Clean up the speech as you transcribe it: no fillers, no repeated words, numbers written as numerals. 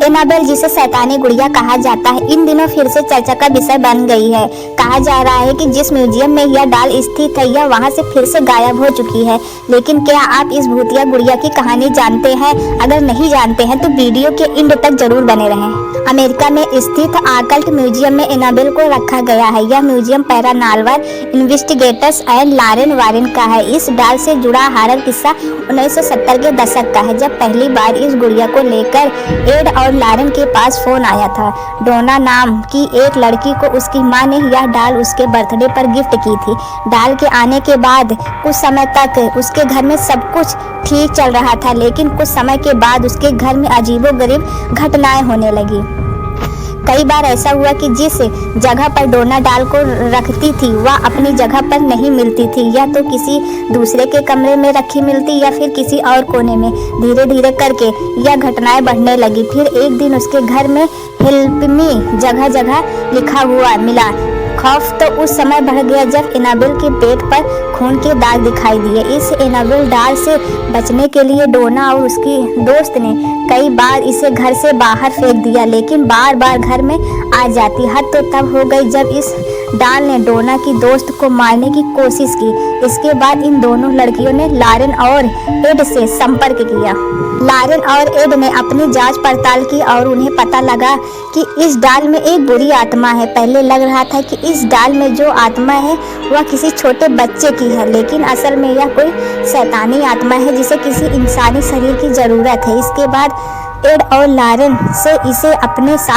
Annabelle, जिसे शैतानी गुड़िया कहा जाता है, इन दिनों फिर से चर्चा का विषय बन गई है। कहा जा रहा है कि जिस म्यूजियम में यह डॉल स्थित है, यह वहां से फिर से गायब हो चुकी है। लेकिन क्या आप इस भूतिया गुड़िया की कहानी जानते हैं? अगर नहीं जानते हैं तो वीडियो के एंड तक जरूर बने रहें। अमेरिका में स्थित आकल्ट म्यूजियम में एनाबेल को रखा गया है। यह museum paranormal investigators and Lorraine Warren का है। इस डॉल से जुड़ा हॉरर किस्सा 1970 के दशक का है, जब पहली बार इस गुड़िया को लेकर एड और लॉरेन के पास फोन आया था। डोना नाम की एक लड़की को उसकी मां ने यह डॉल उसके बर्थडे पर गिफ्ट की थी। डॉल के आने के बाद कुछ समय तक उसके घर में सब कुछ ठीक चल रहा था, लेकिन कुछ समय के बाद उसके घर में अजीबोगरीब घटनाएं होने लगी। कई बार ऐसा हुआ कि जिस जगह पर डोना डॉल को रखती थी वह अपनी जगह पर नहीं मिलती थी, या तो किसी दूसरे के कमरे में रखी मिलती या फिर किसी और कोने में। धीरे धीरे करके यह घटनाएं बढ़ने लगी। फिर एक दिन उसके घर में हेल्प मी जगह जगह लिखा हुआ मिला। खौफ तो उस समय बढ़ गया जब एनाबेल के पेट पर खून के दाग दिखाई दिए। इस एनाबेल डॉल से बचने के लिए डोना और उसकी दोस्त ने कई बार इसे घर से बाहर फेंक दिया, लेकिन बार बार घर में आ जाती। हद तो तब हो गई जब इस डॉल ने डोना की दोस्त को मारने की कोशिश की। इसके बाद इन दोनों लड़कियों ने लॉरेन और एड से संपर्क किया। लॉरेन और एड ने अपनी जांच पड़ताल की और उन्हें पता लगा कि इस डॉल में एक बुरी आत्मा है। पहले लग रहा था कि इस डॉल में जो आत्मा है वह किसी छोटे बच्चे की है, लेकिन असल में यह कोई शैतानी आत्मा है जिसे किसी इंसानी शरीर की जरूरत है। इसके बाद एड और लॉरेन से इसे अपने साथ